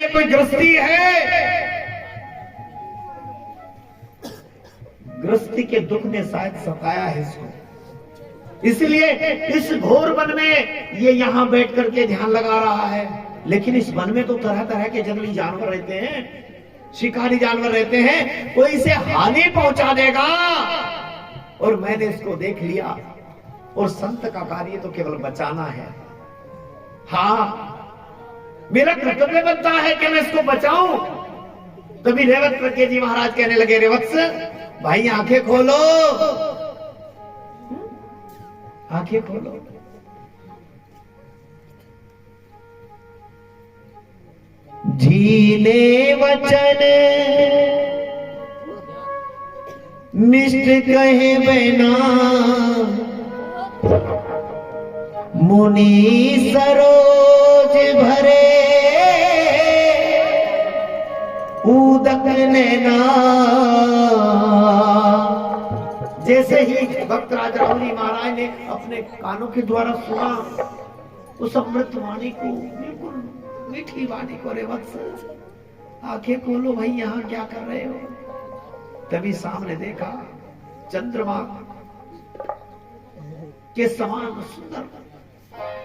ये कोई गृहस्थी है। गृहस्थी के दुख ने शायद सताया है इसको, इसलिए इस घोर वन में ये यहां बैठ करके ध्यान लगा रहा है। लेकिन इस वन में तो तरह तरह के जंगली जानवर रहते हैं, शिकारी जानवर रहते हैं, कोई इसे हानि पहुंचा देगा। और मैंने इसको देख लिया, और संत का कार्य तो केवल बचाना है। हाँ, मेरा कर्तव्य बनता है कि मैं इसको बचाऊं। तभी रेवत प्रज्ञ जी महाराज कहने लगे, रेवत्स भाई आंखें खोलो, आंखें खोलो। जीने वचन मिष्ट कहे बना, मुनि सरोज भरे उदक नैना। जैसे ही भक्त राज राहुल जी महाराज ने अपने कानों के द्वारा सुना उस अमृत वाणी को, बिल्कुल मीठी वाणी को, रे वत्स आंखें खोलो भाई, यहां क्या कर रहे हो। तभी सामने देखा चंद्रमा के समान सुंदर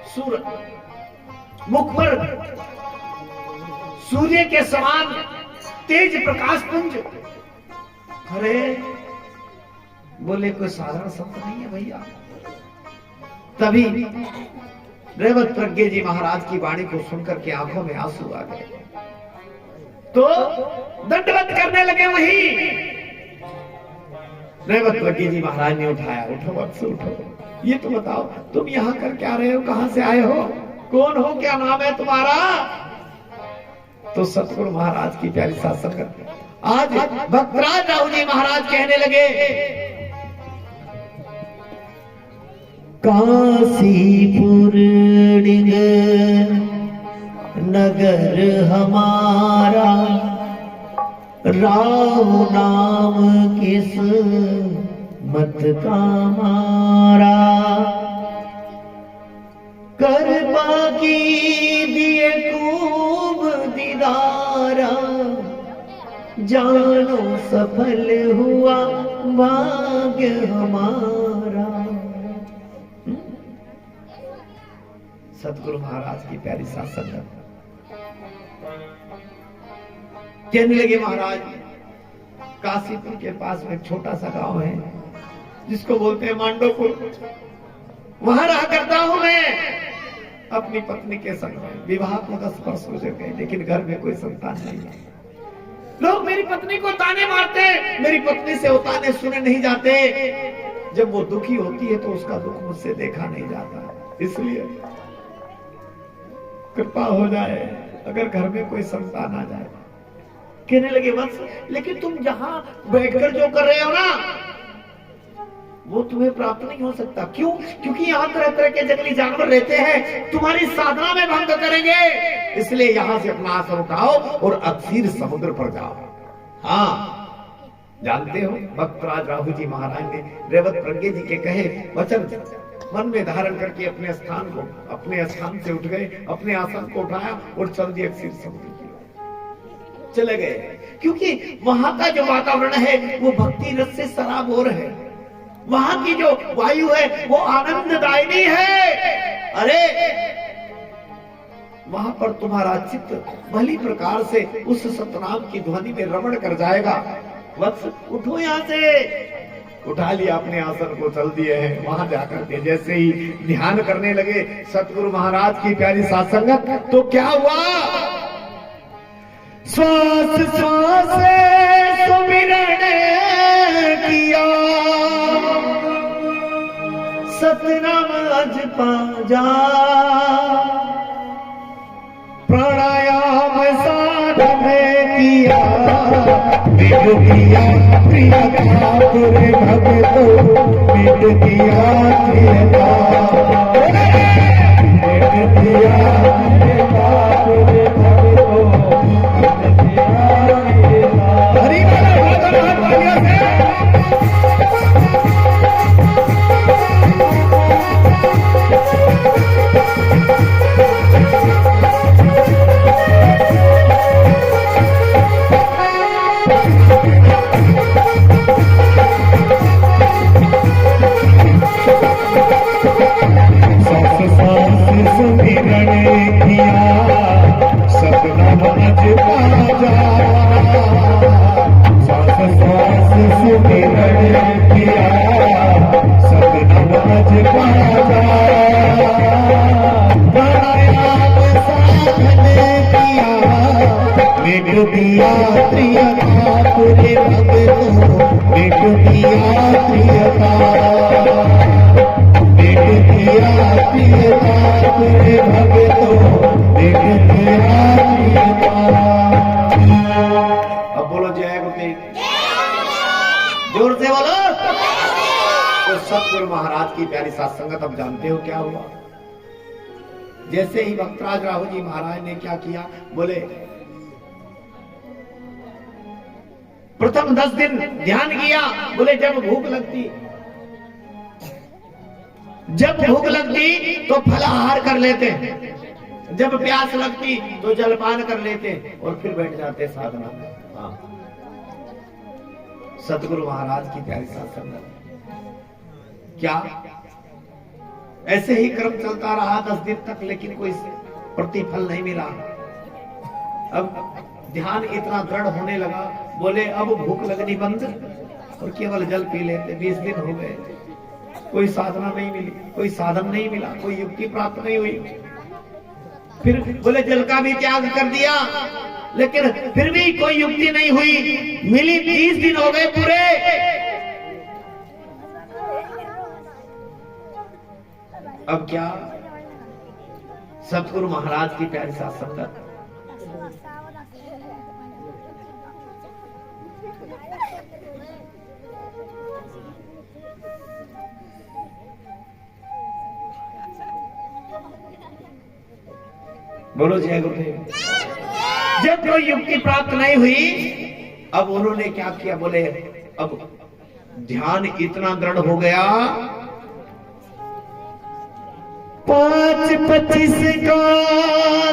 सूरज, मुख पर सूर्य के समान तेज प्रकाश पुंज। अरे बोले कोई साधारण संत नहीं है भैया। तभी रेवत प्रज्ञ जी महाराज की वाणी को सुनकर के आंखों में आंसू आ गए, तो दंडवत करने लगे। वही रेवत प्रज्ञ जी महाराज ने उठाया, उठो वत्स उठो, ये तो बताओ तुम यहाँ कर क्या रहे हो, कहां से आए हो, कौन हो, क्या नाम है तुम्हारा। तो सतगुरु महाराज की प्यारी साथ संगत आज भक्तराज राहुल जी महाराज कहने लगे, काशीपुर नगर हमारा, राम नाम किस मत का मारा। कृपा की दिए खूब दीदारा, जानो सफल हुआ भाग्य हमारा। सतगुरु महाराज की प्यारी साथ संगत कहने लगे, महाराज काशीपुर के पास में एक छोटा सा गांव है जिसको बोलते हैं मांडोपुर, वहां रहा करता हूं मैं अपनी पत्नी के संग में। विवाह को 10 वर्ष हो गए, लेकिन घर में कोई संतान नहीं है। लोग मेरी पत्नी को ताने मारते, मेरी पत्नी से वो ताने सुने नहीं जाते। जब वो दुखी होती है तो उसका दुख मुझसे देखा नहीं जाता। इसलिए कृपा हो जाए अगर घर में कोई संतान आ जाए। कहने लगे, वत्स लेकिन तुम जहां बैठकर जो कर रहे हो ना, वो तुम्हें प्राप्त नहीं हो सकता। क्यों? क्योंकि यहाँ तरह तरह के जंगली जानवर रहते हैं, तुम्हारी साधना में भंग करेंगे। इसलिए यहाँ से अपना आसन उठाओ और अक्षीर समुद्र पर जाओ। हाँ, जानते हो भक्तराज राहुल जी महाराज ने रेवत प्रज्ञ जी के कहे वचन मन में धारण करके अपने स्थान से उठ गए, अपने आसन को उठाया और चल दिए अक्षीर समुद्र की ओर चले गए। क्योंकि वहां का जो वातावरण है वो भक्ति रस से सराबोर है, वहां की जो वायु है वो आनंददायिनी है। अरे वहां पर तुम्हारा चित्त भली प्रकार से उस सतनाम की ध्वनि में रमण कर जाएगा। वत्स उठो यहां से। उठा लिया अपने आसन को, चल दिए हैं। वहां जाकर के जैसे ही ध्यान करने लगे सतगुरु महाराज की प्यारी साथ संगत, तो क्या हुआ, श्वास श्वास सुमिरन किया, सतनाम अज पाजा, प्राणायाम साधन किया, मिट दिया प्रिय ठाकुर भगतो, मिट दिया प्रियता, मिट दिया प्रिय ठाकुर भगतो, मिट दिया प्रियता। हरि बोल मिट दिया प्रियता पूरे भक्तों, मिट दिया प्रियता, मिट दिया प्रियता पूरे भक्तों, मिट दिया प्रियता। अब बोलो जय गुरुदेव, जोर से बोलो। तो सतगुरु महाराज की प्यारी साथ संगत, अब जानते हो क्या हुआ? जैसे ही भक्तराज राहु जी महाराज ने क्या किया, बोले प्रथम 10 दिन ध्यान किया, बोले जब भूख लगती, जब भूख लगती तो फलाहार कर लेते, जब प्यास लगती तो जलपान कर लेते और फिर बैठ जाते साधना में। हाँ, सतगुरु महाराज की प्यारी साथ संगत, क्या ऐसे ही क्रम चलता रहा 10 दिन तक, लेकिन कोई प्रतिफल नहीं मिला। अब ध्यान इतना दृढ़ होने लगा, बोले अब भूख लगनी बंद और केवल जल पी लेते। 20 दिन हो गए, कोई साधना नहीं मिली, कोई साधन नहीं मिला, कोई युक्ति प्राप्त नहीं हुई। फिर बोले जल का भी त्याग कर दिया, लेकिन फिर भी कोई युक्ति नहीं हुई, मिली। 30 दिन हो गए पूरे। अब क्या? सतगुरु महाराज की प्यारी साथ संगत, बोलो जय गुरुदेव। जब कोई युक्ति प्राप्त नहीं हुई, अब उन्होंने क्या किया, बोले अब ध्यान इतना दृढ़ हो गया, 5-25 का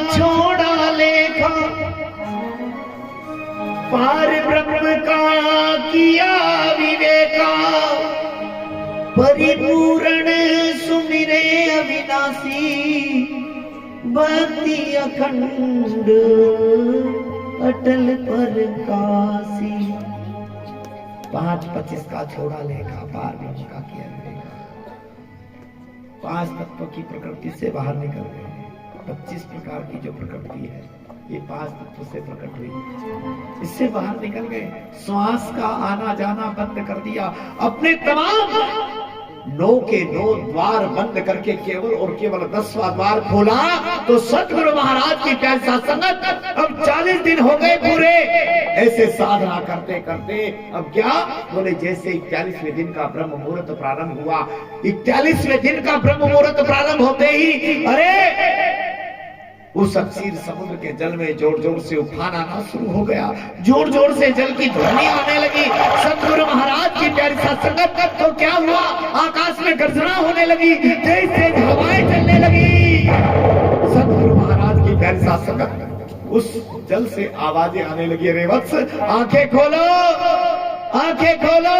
छोड़ा लेखा, पार ब्रह्म का किया विवेका, परिपूर्ण सुमिरे अविनाशी, भक्ति अखंड अटल परकासी। 5-25 का छोड़ा लेखा, पार ब्रह्म का किया विवेका, 5 तत्व की प्रकृति से बाहर निकल गए। 25 प्रकार की जो प्रकृति है, ये 5 तत्व से प्रकट हुई, इससे बाहर निकल गए। श्वास का आना जाना बंद कर दिया, अपने तमाम 9 के 9 द्वार बंद करके केवल और केवल 10वां द्वार खोला। तो सतगुरु महाराज की प्यारी साथ संगत, अब 40 दिन हो गए पूरे ऐसे साधना करते करते। अब क्या? बोले जैसे 41वें दिन का ब्रह्म मुहूर्त प्रारंभ हुआ, 41वें दिन का ब्रह्म मुहूर्त प्रारंभ होते ही अरे उस अक्षीर समुद्र के जल में जोर जोर से उफान आना शुरू हो गया, जोर जोर से जल की ध्वनि आने लगी। सतगुरु महाराज की प्यारी साथ संगत, तो क्या हुआ? आकाश में गर्जना होने लगी, तेज तेज हवाएं चलने लगी। सतगुरु महाराज की प्यारी साथ संगत, उस जल से आवाजें आने लगी, अरे वत्स आंखें खोलो, आंखें खोलो।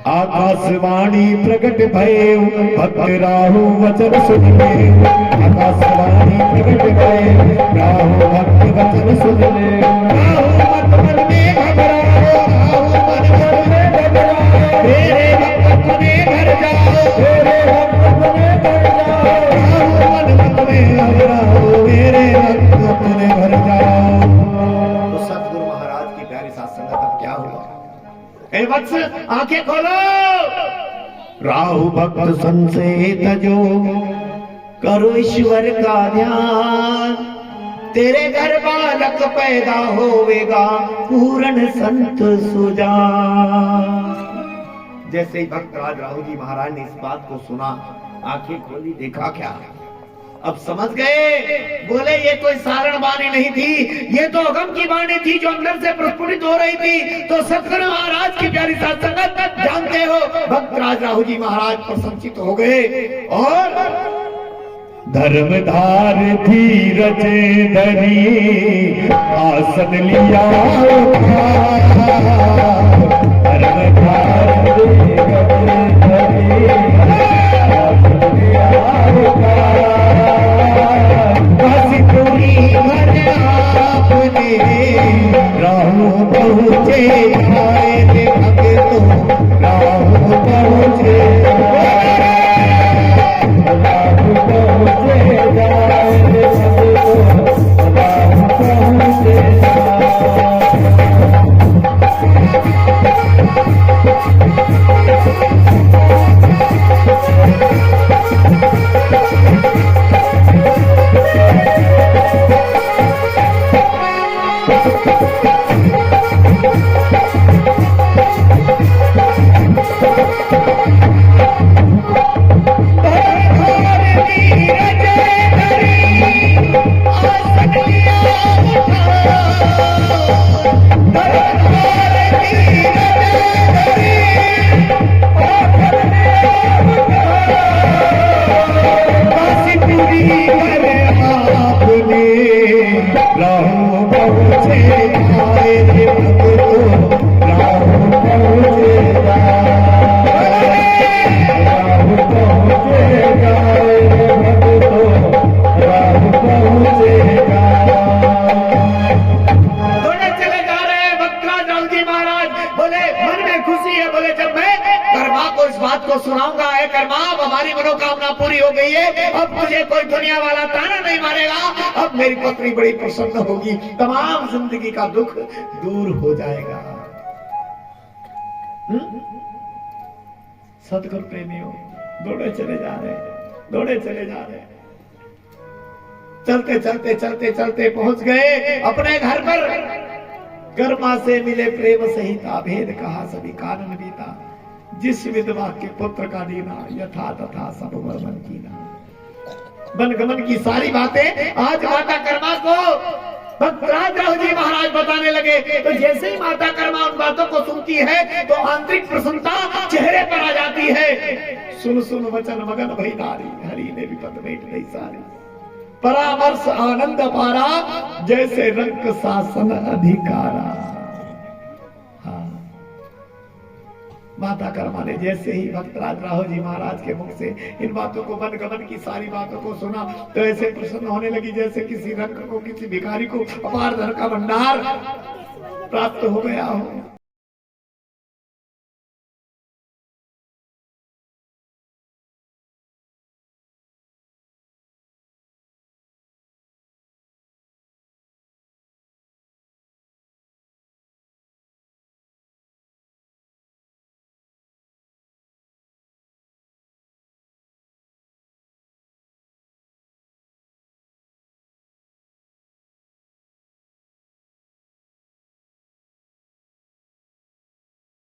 आकाशवाणी प्रकट भय, भक्त राहु वचन सुनले, आकाशवाणी प्रकट भय, राहु भक्त वचन सुनले। राहु मत मन में घबराओ, राहु मन में घबराओ, मेरे भक्त में घर जाओ, मेरे भक्त में घर जाओ, राहु मन में घबराओ, मेरे भक्त में घर जाओ। तो सतगुरु महाराज की प्यारी साथ संगत, अब क्या हुआ? ए वत्स आंखें खोलो। राहु भक्त संशय तजो, करो ईश्वर का ध्यान, तेरे घर बालक पैदा होवेगा, पूर्ण संत सुजान। जैसे ही भक्तराज राहु जी महाराज ने इस बात को सुना, आंखें खोली, देखा क्या? अब समझ गए। बोले ये कोई सारण वाणी नहीं थी, ये तो अगम की वाणी थी जो अंदर से प्रस्फुटित हो रही थी। तो सतगुरु महाराज की प्यारी साथ संगत, जानते हो भक्तराज राहु जी महाराज प्रसन्नचित हो गए और धर्मधार धीरज धरी आसन लिया, धर्मधार धीरज धरी आसन लिया, राहु पहुँचे भक्तों, राहु पहुँचे, राहु पहुँचे, राहु पहुँचे। राहु पहुँचे गाए भक्तो राहु पहुँचे राहु पहुँचे गाए भक्तो राहु पहुँचे दौड़े चले जा रहे हैं भक्तराज राव जी महाराज। बोले मन में खुशी है, बोले जब मैं कर्मा को इस बात को सुनाऊंगा, है कर्मा अब हमारी मनोकामना पूरी हो गई है, अब मुझे कोई दुनिया वाला ताना नहीं मारेगा, अब मेरी पत्नी बड़ी प्रसन्न होगी, तमाम जिंदगी का दुख दूर हो जाएगा। सतगुरु प्रेमियों दौड़े चले जा रहे हैं, दौड़े चले जा रहे हैं। चलते चलते चलते चलते पहुंच गए अपने घर पर। कर्मा से मिले प्रेम सहिता, भेद कहा सभी कानन बीता, जिस विधवा के पुत्र का दीना, यथा तथा सब वर्मन कीना। बनगमन की सारी बातें आज माता कर्मा को भक्तराज राव जी महाराज बताने लगे। तो जैसे ही माता कर्मा उन बातों को सुनती है तो आंतरिक प्रसन्नता चेहरे पर आ जाती है। सुन सुन वचन मगन भई नारी, हरि ने विपद भेंट नहीं सारी, परामर्श आनंद पारा, जैसे रंग शासन अधिकारा। हाँ, माता कर्मा ने जैसे ही भक्तराज राव जी महाराज के मुख से इन बातों को, वन गमन की सारी बातों को सुना तो ऐसे प्रसन्न होने लगी जैसे किसी रंग को, किसी भिखारी को अपार धन का भंडार प्राप्त हो गया हो।